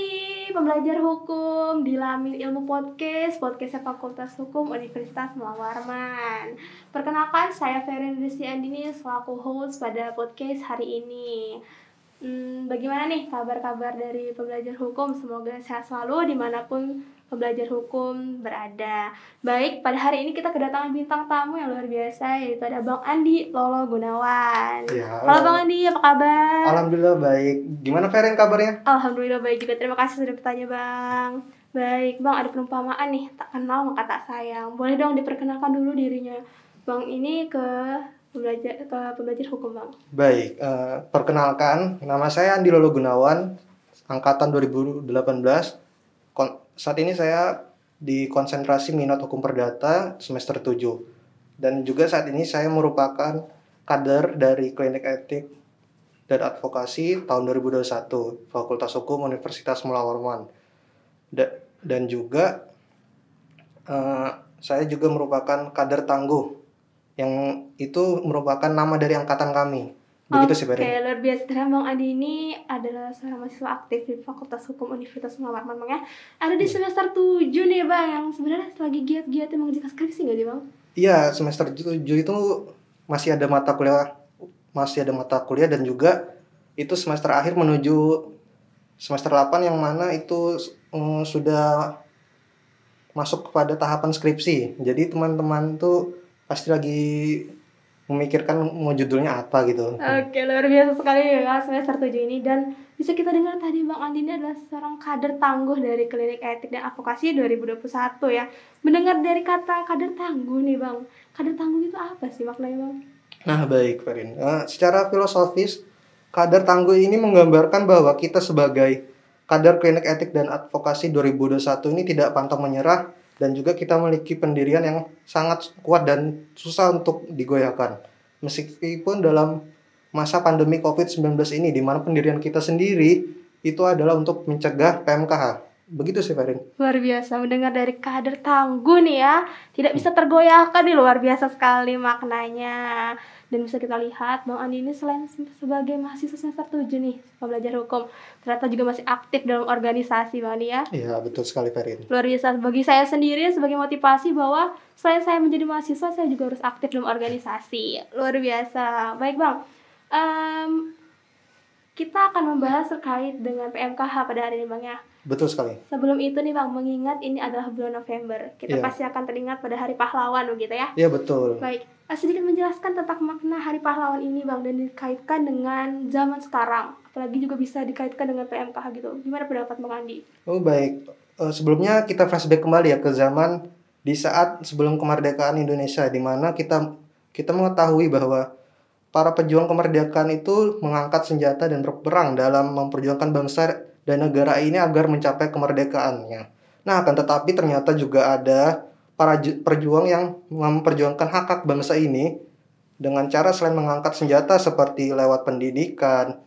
kembali pembelajar hukum di Lamin Ilmu Podcastnya Fakultas Hukum Universitas Muhammad. Perkenalkan, saya Ferin Rizky Andini selaku host pada podcast hari ini. Bagaimana nih kabar-kabar dari pembelajar hukum? Semoga sehat selalu dimanapun pembelajar hukum berada. Baik, pada hari ini kita kedatangan bintang tamu yang luar biasa, yaitu ada Bang Andi Lolo Gunawan. Ya, halo Bang Andi, apa kabar? Alhamdulillah baik. Gimana Ferin kabarnya? Alhamdulillah baik juga, terima kasih sudah bertanya Bang. Baik Bang, ada perumpamaan nih, tak kenal maka tak sayang. Boleh dong diperkenalkan dulu dirinya Bang ini ke pembelajar hukum Bang. Baik, perkenalkan, nama saya Andi Lolo Gunawan, angkatan 2018. Saat ini saya di konsentrasi minat hukum perdata semester 7. Dan juga saat ini saya merupakan kader dari Klinik Etik dan Advokasi tahun 2021, Fakultas Hukum Universitas Muhammad. Dan juga saya juga merupakan kader tangguh, yang itu merupakan nama dari angkatan kami. Begitu sih, Ferin. Oke, luar biasa. Ternyata Bang Andi ini adalah seorang mahasiswa aktif di Fakultas Hukum Universitas Muhammad, Bang ya. Ada di semester 7 nih Bang, yang sebenarnya lagi giat-giatnya mengerjakan skripsi nggak sih Bang? Iya, semester 7 itu masih ada mata kuliah dan juga itu semester akhir menuju semester 8 yang mana itu sudah masuk kepada tahapan skripsi. Jadi teman-teman tuh pasti lagi memikirkan mau judulnya apa gitu. Oke, luar biasa sekali ya semester 7 ini. Dan bisa kita dengar tadi Bang Andi ini adalah seorang kader tangguh dari Klinik Etik dan Advokasi 2021 ya. Mendengar dari kata kader tangguh nih Bang, kader tangguh itu apa sih maknanya Bang? Nah baik Ferin, secara filosofis kader tangguh ini menggambarkan bahwa kita sebagai kader Klinik Etik dan Advokasi 2021 ini tidak pantang menyerah, dan juga kita memiliki pendirian yang sangat kuat dan susah untuk digoyahkan. Meskipun dalam masa pandemi COVID-19 ini, di mana pendirian kita sendiri itu adalah untuk mencegah PMKH. Begitu sih, Ferin. Luar biasa, mendengar dari kader tangguh nih ya, tidak bisa tergoyahkan nih, luar biasa sekali maknanya. Dan bisa kita lihat Bang Andi ini selain sebagai mahasiswa semester 7 nih, pembelajar hukum, ternyata juga masih aktif dalam organisasi Bang Andi ya. Iya, betul sekali Ferin. Luar biasa, bagi saya sendiri sebagai motivasi bahwa selain saya menjadi mahasiswa, saya juga harus aktif dalam organisasi. Luar biasa. Baik Bang, kita akan membahas terkait dengan PMKH pada hari ini Bang ya. Betul sekali. Sebelum itu nih Bang, mengingat ini adalah bulan November, kita pasti akan teringat pada Hari Pahlawan begitu ya? Iya betul. Baik, sedikit menjelaskan tentang makna Hari Pahlawan ini Bang, dan dikaitkan dengan zaman sekarang, apalagi juga bisa dikaitkan dengan PMKH gitu. Gimana pendapat Bang Andi? Oh baik, sebelumnya kita flashback kembali ya ke zaman di saat sebelum kemerdekaan Indonesia, di mana kita mengetahui bahwa para pejuang kemerdekaan itu mengangkat senjata dan berperang dalam memperjuangkan bangsa dan negara ini agar mencapai kemerdekaannya. Nah, akan tetapi ternyata juga ada para perjuang yang memperjuangkan hak-hak bangsa ini dengan cara selain mengangkat senjata seperti lewat pendidikan,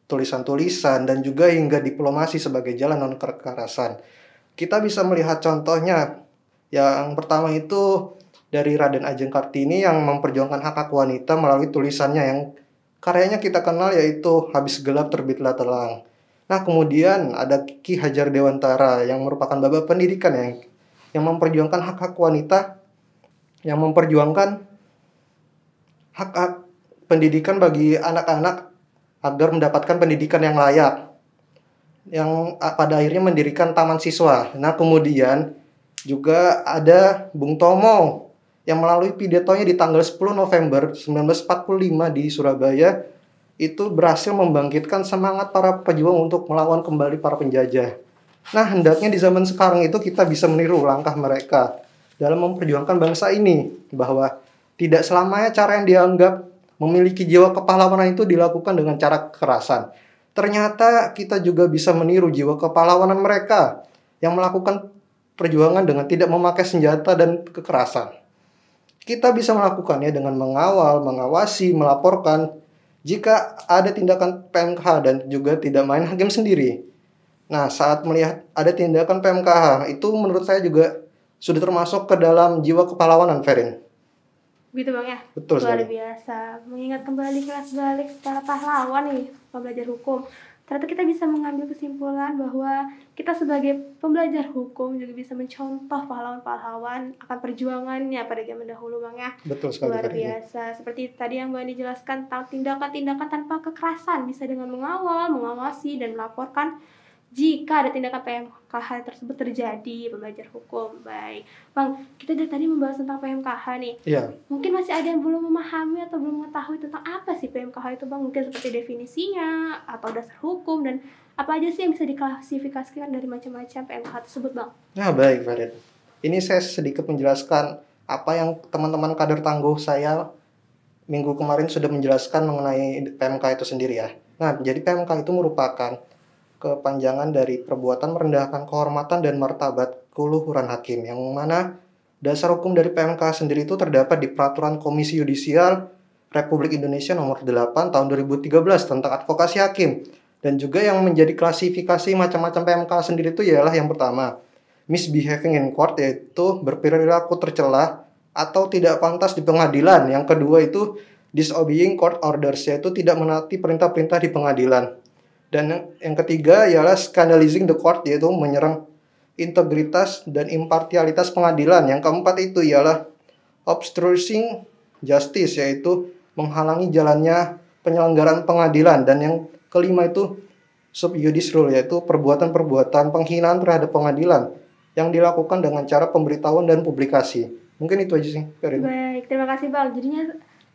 tulisan-tulisan, dan juga hingga diplomasi sebagai jalan non-kekerasan. Kita bisa melihat contohnya. Yang pertama itu dari Raden Ajeng Kartini yang memperjuangkan hak-hak wanita melalui tulisannya yang karyanya kita kenal, yaitu Habis Gelap Terbitlah Terang. Nah, kemudian ada Ki Hajar Dewantara yang merupakan bapak pendidikan yang memperjuangkan hak-hak wanita, yang memperjuangkan hak-hak pendidikan bagi anak-anak agar mendapatkan pendidikan yang layak, yang pada akhirnya mendirikan Taman Siswa. Nah, kemudian juga ada Bung Tomo yang melalui pidatonya di tanggal 10 November 1945 di Surabaya itu berhasil membangkitkan semangat para pejuang untuk melawan kembali para penjajah. Nah, hendaknya di zaman sekarang itu kita bisa meniru langkah mereka dalam memperjuangkan bangsa ini, bahwa tidak selamanya cara yang dianggap memiliki jiwa kepahlawanan itu dilakukan dengan cara kekerasan. Ternyata kita juga bisa meniru jiwa kepahlawanan mereka yang melakukan perjuangan dengan tidak memakai senjata dan kekerasan. Kita bisa melakukannya dengan mengawal, mengawasi, melaporkan jika ada tindakan PMKH dan juga tidak main hakim sendiri. Nah, saat melihat ada tindakan PMKH, itu menurut saya juga sudah termasuk ke dalam jiwa kepahlawanan, Ferin. Gitu Bang ya? Betul sekali. Luar biasa. Mengingat kembali kelas balik para pahlawan nih, pembelajar hukum. ternyata kita bisa mengambil kesimpulan bahwa kita sebagai pembelajar hukum juga bisa mencontoh pahlawan-pahlawan akan perjuangannya pada zaman dahulu, Bang ya. Betul sekali. Luar biasa. Seperti tadi yang Bang dijelaskan tentang tindakan-tindakan tanpa kekerasan bisa dengan mengawal, mengawasi, dan melaporkan jika ada tindakan PMKH tersebut terjadi. Pembelajar hukum. Baik, Bang, kita dari tadi membahas tentang PMKH nih. Iya. Mungkin masih ada yang belum memahami atau belum mengetahui tentang apa sih PMKH itu, Bang. Mungkin seperti definisinya atau dasar hukum dan apa aja sih yang bisa diklasifikasikan dari macam-macam PMKH tersebut, Bang. Nah, baik, Farid. Ini saya sedikit menjelaskan apa yang teman-teman kader tangguh saya minggu kemarin sudah menjelaskan mengenai PMK itu sendiri ya. Nah, jadi PMK itu merupakan kepanjangan dari perbuatan merendahkan kehormatan dan martabat keluhuran hakim, yang mana dasar hukum dari PMK sendiri itu terdapat di Peraturan Komisi Yudisial Republik Indonesia Nomor 8 Tahun 2013 tentang advokasi hakim. Dan juga yang menjadi klasifikasi macam-macam PMK sendiri itu ialah yang pertama, misbehaving in court, yaitu berperilaku tercela atau tidak pantas di pengadilan. Yang kedua itu disobeying court orders, yaitu tidak menaati perintah-perintah di pengadilan. Dan yang ketiga ialah scandalizing the court, yaitu menyerang integritas dan impartialitas pengadilan. Yang keempat itu ialah obstructing justice, yaitu menghalangi jalannya penyelenggaraan pengadilan. Dan yang kelima itu sub judice rule, yaitu perbuatan-perbuatan penghinaan terhadap pengadilan yang dilakukan dengan cara pemberitahuan dan publikasi. Mungkin itu aja sih, Ferin. Baik, terima kasih, Bang. Jadinya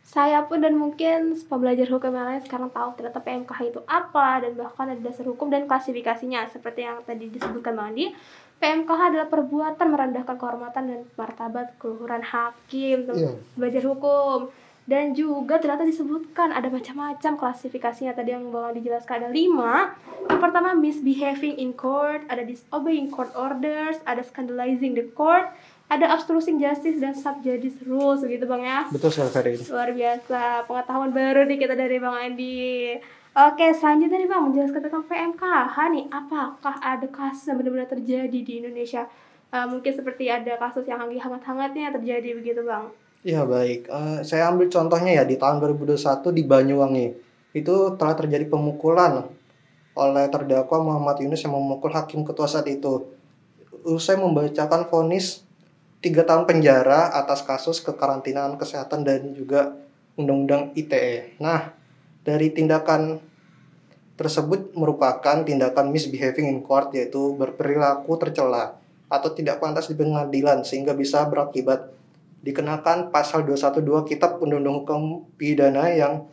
saya pun dan mungkin pembelajar hukum yang lain sekarang tahu ternyata PMKH itu apa, dan bahkan ada dasar hukum dan klasifikasinya. Seperti yang tadi disebutkan Bang Andi, PMKH adalah perbuatan merendahkan kehormatan dan martabat keluhuran hakim, belajar hukum. Dan juga ternyata disebutkan ada macam-macam klasifikasinya. Tadi yang Bang Andi jelaskan ada 5. Yang pertama, misbehaving in court, ada disobeying court orders, ada scandalizing the court, ada obstructing justice, dan subjudice rules, begitu Bang ya. Betul sekali, Ferin. Luar biasa, pengetahuan baru nih kita dari Bang Andi. Oke, selanjutnya nih Bang, menjelaskan tentang PMKH nih. Apakah ada kasus yang benar-benar terjadi di Indonesia? Mungkin seperti ada kasus yang hangat-hangatnya terjadi, begitu Bang. Ya, baik. Saya ambil contohnya ya, di tahun 2021 di Banyuwangi. Itu telah terjadi pemukulan oleh terdakwa Muhammad Yunus yang memukul hakim ketua saat itu. Usai membacakan vonis 3 tahun penjara atas kasus kekarantinaan kesehatan dan juga Undang-Undang ITE. Nah, dari tindakan tersebut merupakan tindakan misbehaving in court, yaitu berperilaku tercela atau tidak pantas di pengadilan, sehingga bisa berakibat dikenakan pasal 212 Kitab Undang-Undang Hukum Pidana, yang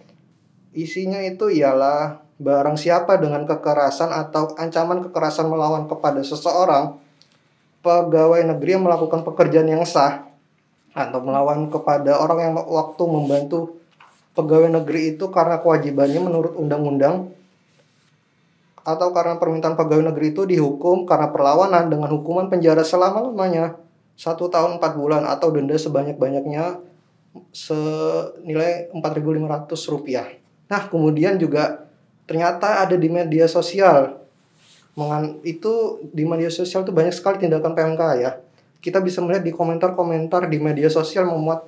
isinya itu ialah barang siapa dengan kekerasan atau ancaman kekerasan melawan kepada seseorang pegawai negeri yang melakukan pekerjaan yang sah atau melawan kepada orang yang waktu membantu pegawai negeri itu karena kewajibannya menurut undang-undang, atau karena permintaan pegawai negeri itu dihukum karena perlawanan dengan hukuman penjara selama-lamanya 1 tahun 4 bulan atau denda sebanyak-banyaknya senilai Rp4.500. Nah, kemudian juga ternyata ada di media sosial. Itu di media sosial itu banyak sekali tindakan PMK ya. Kita bisa melihat di komentar-komentar di media sosial memuat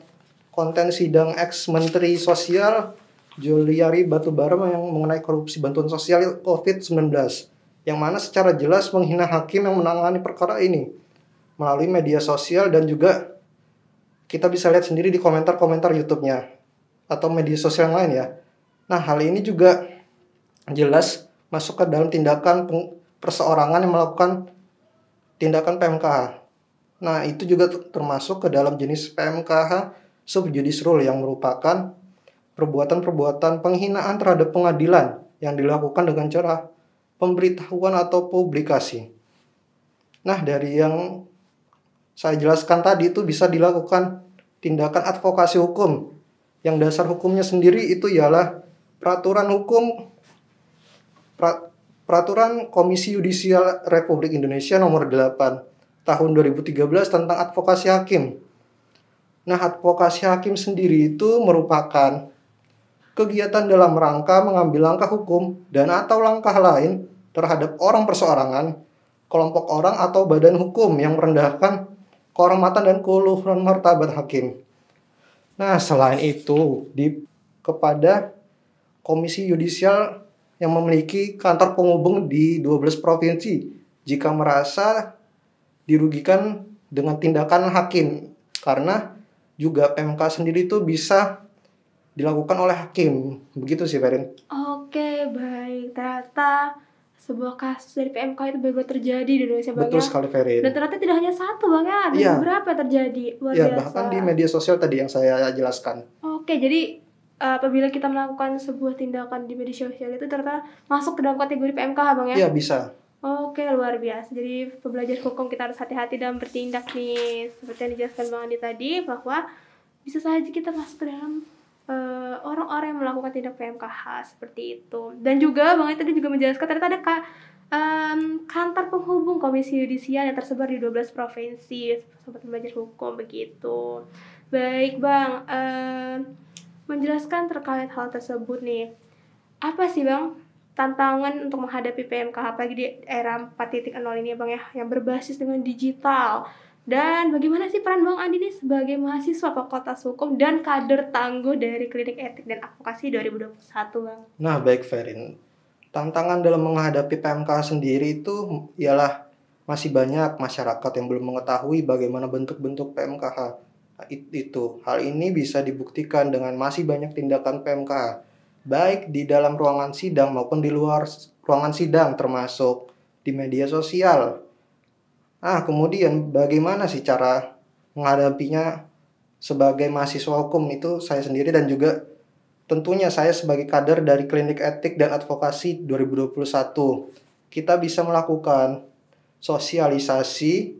konten sidang ex-menteri sosial Juliari Batubara yang mengenai korupsi bantuan sosial COVID-19, yang mana secara jelas menghina hakim yang menangani perkara ini melalui media sosial, dan juga kita bisa lihat sendiri di komentar-komentar YouTube-nya atau media sosial yang lain ya. Nah, hal ini juga jelas masuk ke dalam tindakan perseorangan yang melakukan tindakan PMKH. Nah, itu juga termasuk ke dalam jenis PMKH sub judice rule, yang merupakan perbuatan-perbuatan penghinaan terhadap pengadilan yang dilakukan dengan cara pemberitahuan atau publikasi. Nah, dari yang saya jelaskan tadi itu bisa dilakukan tindakan advokasi hukum, yang dasar hukumnya sendiri itu ialah Peraturan Komisi Yudisial Republik Indonesia Nomor 8 Tahun 2013 tentang advokasi hakim. Nah, advokasi hakim sendiri itu merupakan kegiatan dalam rangka mengambil langkah hukum dan atau langkah lain terhadap orang perseorangan, kelompok orang atau badan hukum yang merendahkan kehormatan dan keluhuran martabat hakim. Nah, selain itu kepada Komisi Yudisial yang memiliki kantor penghubung di 12 provinsi jika merasa dirugikan dengan tindakan hakim. Karena juga PMK sendiri itu bisa dilakukan oleh hakim. Begitu sih, Ferin. Oke, baik. Ternyata sebuah kasus dari PMK itu benar-benar terjadi di Indonesia, Bang, Betul ya. sekali, Ferin. Dan ternyata tidak hanya satu, Bang, ya. Ada Iya. beberapa yang terjadi. Luar Ya, biasa. bahkan di media sosial tadi yang saya jelaskan. Oke, jadi apabila kita melakukan sebuah tindakan di media sosial itu ternyata masuk ke dalam kategori PMK, Bang, ya? Iya, bisa. Oke, luar biasa. Jadi pembelajar hukum kita harus hati-hati dalam bertindak nih. Seperti yang dijelaskan Bang Andi tadi, bahwa bisa saja kita masuk ke dalam orang-orang yang melakukan tindak PMKH seperti itu. Dan juga Bang Andi tadi juga menjelaskan ternyata ada kantor penghubung Komisi Yudisial yang tersebar di 12 provinsi. Sobat pembelajar hukum, begitu. Baik, Bang. Menjelaskan terkait hal tersebut nih. Apa sih, Bang, tantangan untuk menghadapi PMKH apalagi di era 4.0 ini, Bang, ya, yang berbasis dengan digital? Dan bagaimana sih peran Bang Andi nih sebagai mahasiswa Fakultas Hukum dan kader tangguh dari Klinik Etik dan Advokasi 2021, Bang? Nah, baik, Ferin. Tantangan dalam menghadapi PMK sendiri itu ialah masih banyak masyarakat yang belum mengetahui bagaimana bentuk-bentuk PMKH. Itu hal ini bisa dibuktikan dengan masih banyak tindakan PMKH, baik di dalam ruangan sidang maupun di luar ruangan sidang, termasuk di media sosial. Kemudian bagaimana sih cara menghadapinya sebagai mahasiswa hukum? Itu saya sendiri dan juga tentunya saya sebagai kader dari Klinik Etik dan Advokasi 2021. Kita bisa melakukan sosialisasi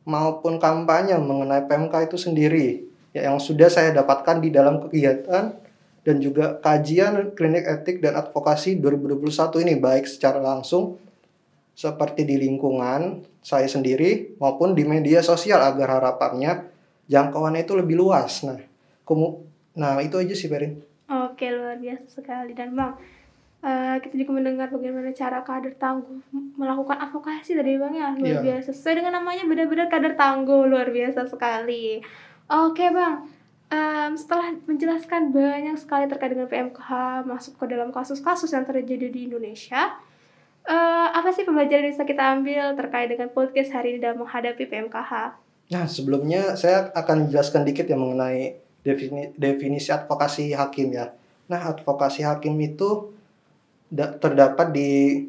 maupun kampanye mengenai PMK itu sendiri, yang sudah saya dapatkan di dalam kegiatan dan juga kajian Klinik Etik dan Advokasi 2021 ini, baik secara langsung seperti di lingkungan saya sendiri maupun di media sosial, agar harapannya jangkauannya itu lebih luas. Nah, itu aja sih, Ferin. Oke, luar biasa sekali. Dan Bang, kita juga mendengar bagaimana cara kader tangguh melakukan advokasi tadi, Bang, ya. Luar biasa. Sesuai dengan namanya, benar-benar kader tangguh. Luar biasa sekali. Oke, Bang. Setelah menjelaskan banyak sekali terkait dengan PMKH masuk ke dalam kasus-kasus yang terjadi di Indonesia, apa sih pembelajaran yang bisa kita ambil terkait dengan podcast hari ini dalam menghadapi PMKH? Nah, sebelumnya saya akan menjelaskan dikit ya mengenai definisi advokasi hakim ya. Nah, advokasi hakim itu terdapat di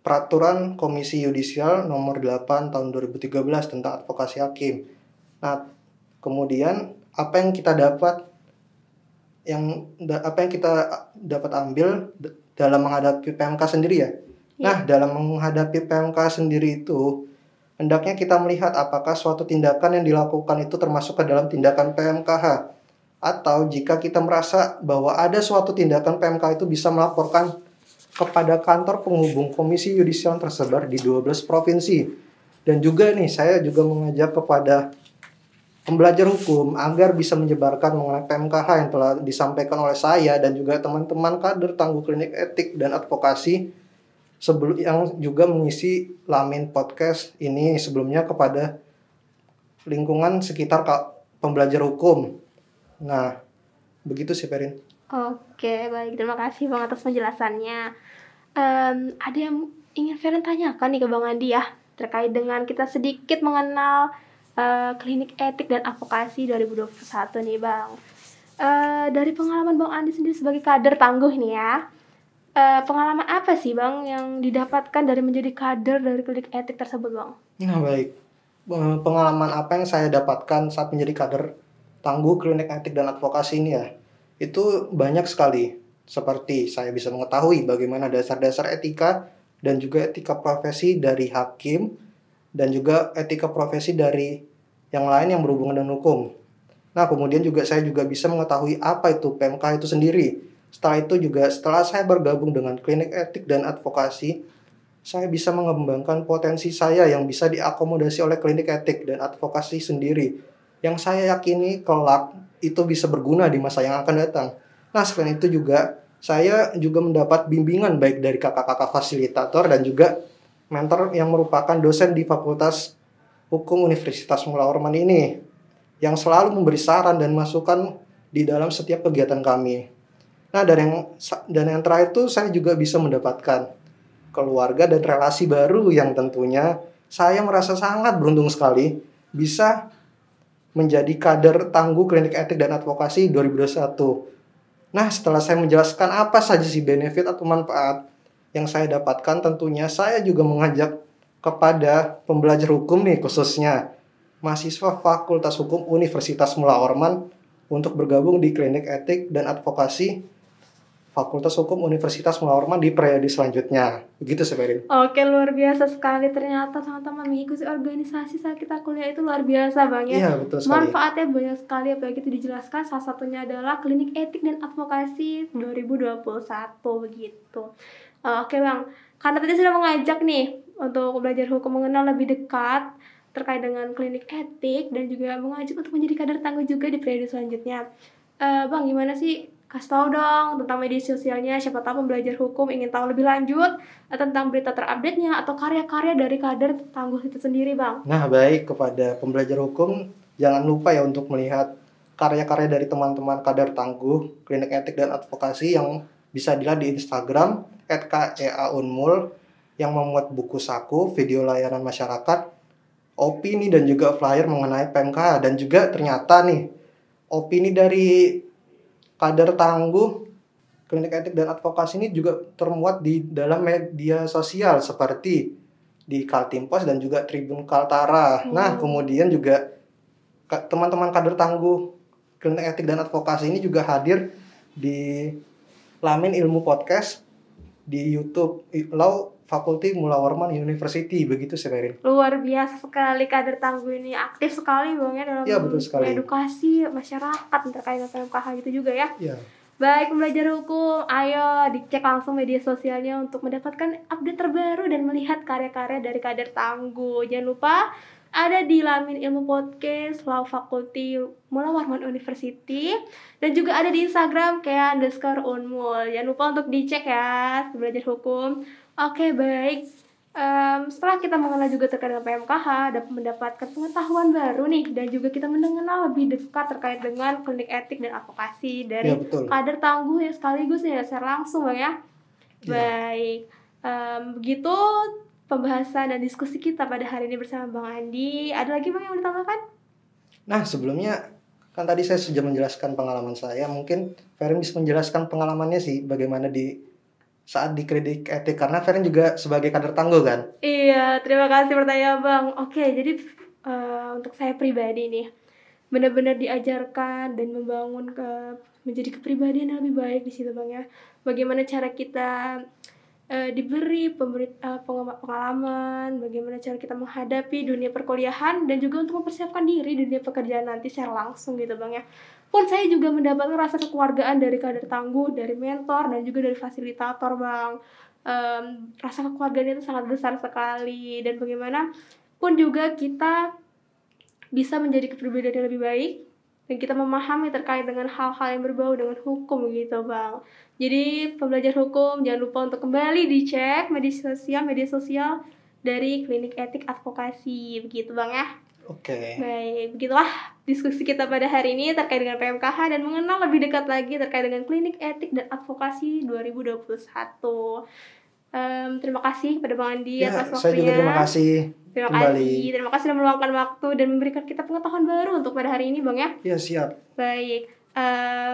Peraturan Komisi Yudisial nomor 8 tahun 2013 tentang advokasi hakim. Nah, kemudian apa yang kita dapat ambil dalam menghadapi PMK sendiri ya. Nah, dalam menghadapi PMK sendiri itu hendaknya kita melihat apakah suatu tindakan yang dilakukan itu termasuk ke dalam tindakan PMKH. Atau jika kita merasa bahwa ada suatu tindakan PMK itu bisa melaporkan kepada kantor penghubung Komisi Yudisial yang tersebar di 12 provinsi. Dan juga nih, saya juga mengajak kepada pembelajar hukum agar bisa menyebarkan mengenai PMKH yang telah disampaikan oleh saya dan juga teman-teman kader tangguh Klinik Etik dan Advokasi yang juga mengisi Lamin Podcast ini sebelumnya kepada lingkungan sekitar pembelajar hukum. Nah, begitu sih, Ferin. Oke, baik. Terima kasih, Bang, atas penjelasannya. Ada yang ingin Ferin tanyakan nih ke Bang Andi ya, terkait dengan kita sedikit mengenal Klinik Etik dan Advokasi 2021 nih, Bang. Dari pengalaman Bang Andi sendiri sebagai kader tangguh nih ya, pengalaman apa sih, Bang, yang didapatkan dari menjadi kader dari Klinik Etik tersebut, Bang? Nah, baik. Pengalaman apa yang saya dapatkan saat menjadi kader tangguh Klinik Etik dan Advokasi ini ya, itu banyak sekali. Seperti saya bisa mengetahui bagaimana dasar-dasar etika dan juga etika profesi dari hakim dan juga etika profesi dari yang lain yang berhubungan dengan hukum. Nah, kemudian juga saya juga bisa mengetahui apa itu PMK itu sendiri. Setelah saya bergabung dengan Klinik Etik dan Advokasi, saya bisa mengembangkan potensi saya yang bisa diakomodasi oleh Klinik Etik dan Advokasi sendiri, yang saya yakini kelak itu bisa berguna di masa yang akan datang. Nah, selain itu juga saya juga mendapat bimbingan baik dari kakak-kakak fasilitator dan juga mentor yang merupakan dosen di Fakultas Hukum Universitas Mula Warman ini, yang selalu memberi saran dan masukan di dalam setiap kegiatan kami. Nah, dan yang terakhir tuh saya juga bisa mendapatkan keluarga dan relasi baru yang tentunya saya merasa sangat beruntung sekali bisa menjadi kader tangguh Klinik Etik dan Advokasi 2021. Nah, setelah saya menjelaskan apa saja sih benefit atau manfaat yang saya dapatkan, tentunya saya juga mengajak kepada pembelajar hukum nih, khususnya mahasiswa Fakultas Hukum Universitas Mula Warman untuk bergabung di Klinik Etik dan Advokasi Fakultas Hukum Universitas Mula Warman di periode selanjutnya. Begitu, Severin. Oke, luar biasa sekali. Ternyata teman-teman mengikuti organisasi saat kita kuliah itu luar biasa, Bang ya. Iya, betul sekali. Manfaatnya banyak sekali, apalagi itu dijelaskan salah satunya adalah Klinik Etik dan Advokasi 2021 begitu. Oke, Bang. Karena tadi sudah mengajak nih untuk belajar hukum mengenal lebih dekat terkait dengan klinik etik dan juga mengajak untuk menjadi kader tangguh juga di periode selanjutnya. Bang, gimana sih? Kasih tahu dong tentang media sosialnya, siapa tahu pembelajar hukum ingin tahu lebih lanjut tentang berita terupdate-nya atau karya-karya dari kader tangguh itu sendiri, Bang. Nah, baik, kepada pembelajar hukum, jangan lupa ya untuk melihat karya-karya dari teman-teman kader tangguh Klinik Etik dan Advokasi yang bisa dilihat di Instagram @keaunmul yang memuat buku saku, video layanan masyarakat, opini dan juga flyer mengenai PMK, dan juga ternyata nih opini dari kader tangguh Klinik Etik dan Advokasi ini juga termuat di dalam media sosial seperti di Kaltimpos dan juga Tribun Kaltara. Nah, kemudian juga teman-teman kader tangguh Klinik Etik dan Advokasi ini juga hadir di Lamin Ilmu Podcast di YouTube Law Fakulty Mula Warman University. Begitu, Severin. Luar biasa sekali kader tangguh ini, aktif sekali, Bang ya, dalam betul sekali. edukasi masyarakat terkait dengan PMKH gitu juga ya. Iya. Baik, pembelajar hukum, ayo dicek langsung media sosialnya untuk mendapatkan update terbaru dan melihat karya-karya dari kader tangguh. Jangan lupa ada di Lamin Ilmu Podcast Law Fakulty Mula Warman University, dan juga ada di Instagram @unmul. Jangan lupa untuk dicek ya, belajar hukum. Oke, baik. Setelah kita mengenal juga terkait dengan PMKH dan mendapatkan pengetahuan baru nih, dan juga kita mengenal lebih dekat terkait dengan klinik etik dan advokasi dari kader tangguh ya, sekaligus ya secara langsung, Bang ya. Baik, begitu pembahasan dan diskusi kita pada hari ini bersama Bang Andi. Ada lagi, Bang, yang mau ditambahkan? Nah, sebelumnya kan tadi saya sudah menjelaskan pengalaman saya. Mungkin Ferin bisa menjelaskan pengalamannya sih bagaimana di saat di klinik etik, karena Ferin juga sebagai kader tangguh kan? Iya, terima kasih pertanyaan, Bang. Oke, jadi untuk saya pribadi nih, benar-benar diajarkan dan membangun menjadi kepribadian yang lebih baik di situ, Bang ya. Bagaimana cara kita diberi pengalaman, bagaimana cara kita menghadapi dunia perkuliahan dan juga untuk mempersiapkan diri di dunia pekerjaan nanti secara langsung gitu, Bang ya. Pun saya juga mendapatkan rasa kekeluargaan dari kader tangguh, dari mentor dan juga dari fasilitator, Bang. Rasa kekeluargaan itu sangat besar sekali, dan bagaimana pun juga kita bisa menjadi kepribadian yang lebih baik dan kita memahami terkait dengan hal-hal yang berbau dengan hukum gitu, Bang. Jadi pembelajar hukum jangan lupa untuk kembali dicek media sosial dari Klinik Etik Advokasi, begitu, Bang ya. Oke. Baik, begitulah diskusi kita pada hari ini terkait dengan PMKH dan mengenal lebih dekat lagi terkait dengan Klinik Etik dan Advokasi 2021. Terima kasih kepada Bang Andi atas waktunya. Saya juga terima kasih. Terima kasih sudah meluangkan waktu dan memberikan kita pengetahuan baru untuk pada hari ini, Bang ya. Iya, siap. Baik,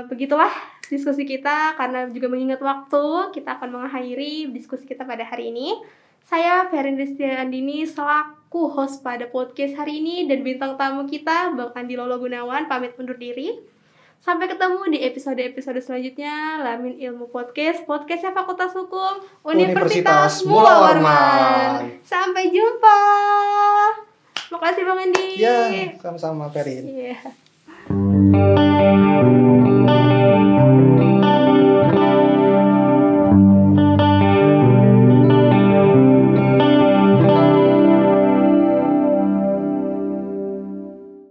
begitulah diskusi kita. Karena juga mengingat waktu, kita akan mengakhiri diskusi kita pada hari ini. Saya Ferin Andini selaku host pada podcast hari ini, dan bintang tamu kita Bang Andi Lolo Gunawan pamit undur diri. Sampai ketemu di episode-episode selanjutnya Lamin Ilmu Podcast, podcastnya Fakultas Hukum Universitas Mula Warman. Sampai jumpa. Makasih, Bang Andi. Ya, sama-sama, Ferin. Yeah.